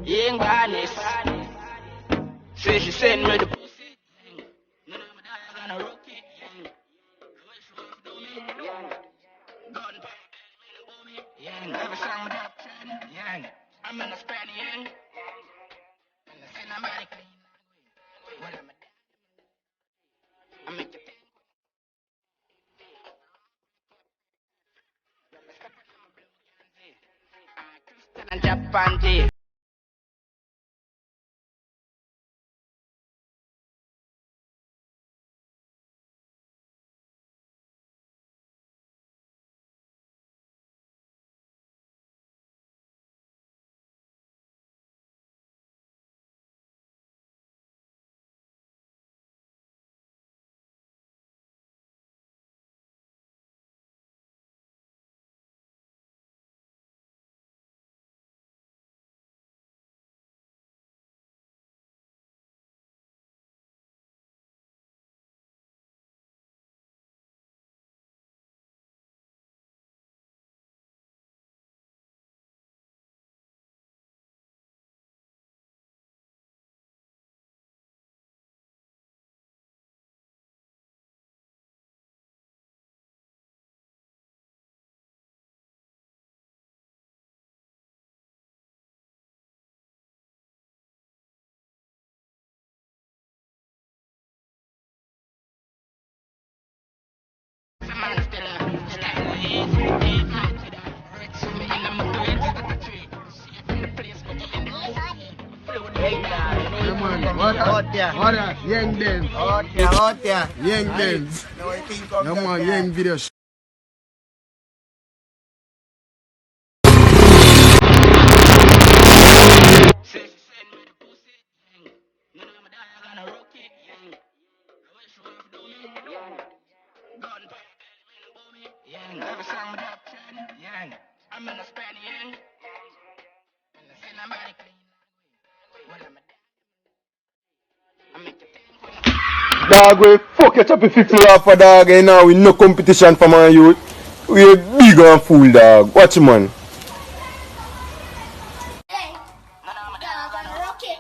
Young Barnes. Say she send me the pussy. None of my dogs gonna rock it. Wish you off do me. Gun pop, me. Every song with that trend. I'm in a span, young. And the cinematic clean. What am I make you think. Christian and Japan, What Young Dens. Out there. Young Dens. Now I think of No that, more yeah. Young video. Say she send me the pussy. None of my dogs gonna rock it. Wish you off do me. Gun pop, me. Every song with that trend. I'm in a span, and the cinematic clean. What am I make you think. Dog, we fuck your choppy 50 off a dog and now we no competition for my youth. We a big and fool dog. Watch him, man. None of my dogs gonna rock it.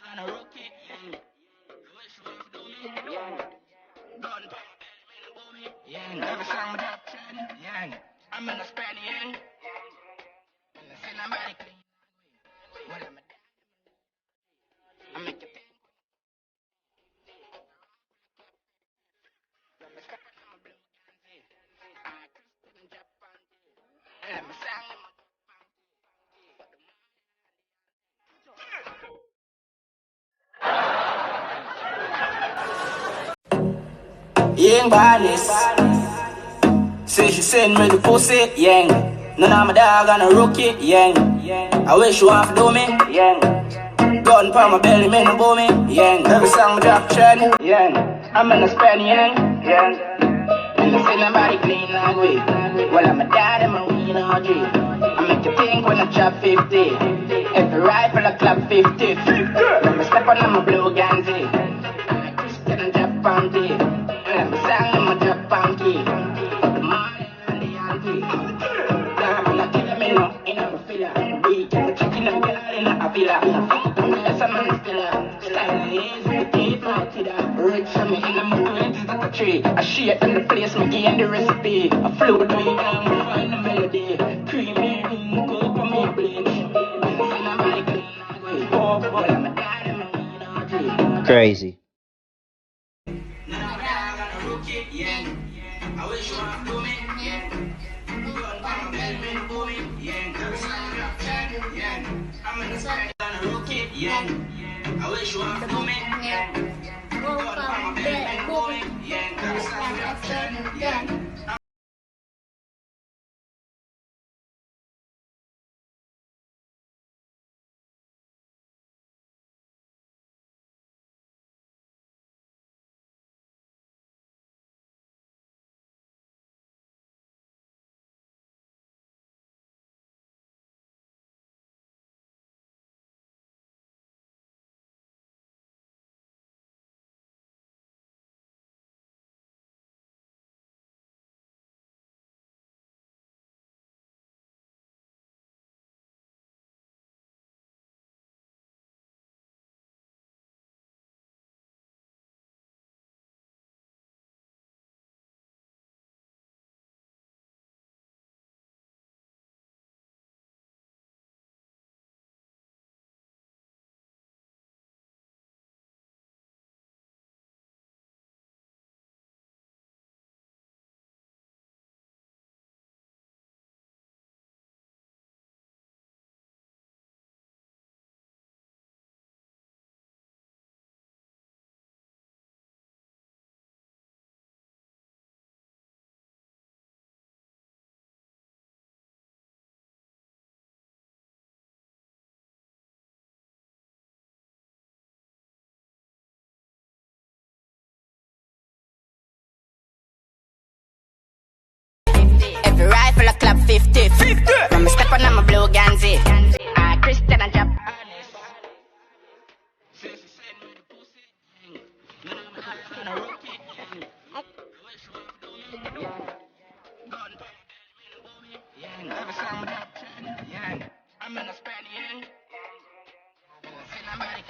Gonna rock it. Wish you off do me. Gun pop, me. Every song with that trend. I'm in a span, and the cinematic clean. What am I make you think. Young Barnes. Say she send me the pussy, None of my dog gonna rook it, I wish you want to do me, Gun pa my belly, me no bow me, Every song me drop trend, I'm in a span, And the cinematic clean like way. Well, I'm a dad and my wheel on G. I make you think when I drop 50. Every rifle I clap 50. Let me step on my blue Ganzi. I'm a Christian and Japan tea. Let me sing in my Japan key. The money and the auntie. I'm not killing me no, in a filler. Weak and the chicken and girl in a villa. I'm a man still. Style is with the party that. Rich for me in a movie that a tree. I shit in the place, me gain the recipe. I flow down and find the melody. Creamy ring, go for me bleach. Crazy. I wish you were for me. Every song that yeah. I'm in a span, yeah. Cinematic.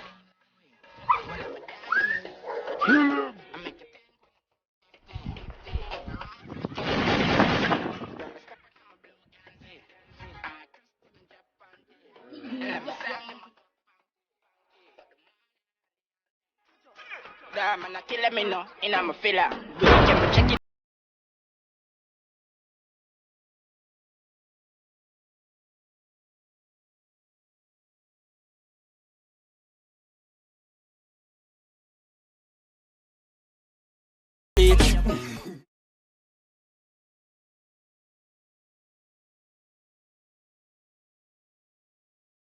Damn, man, I killing me now, and I'm a filler. Check it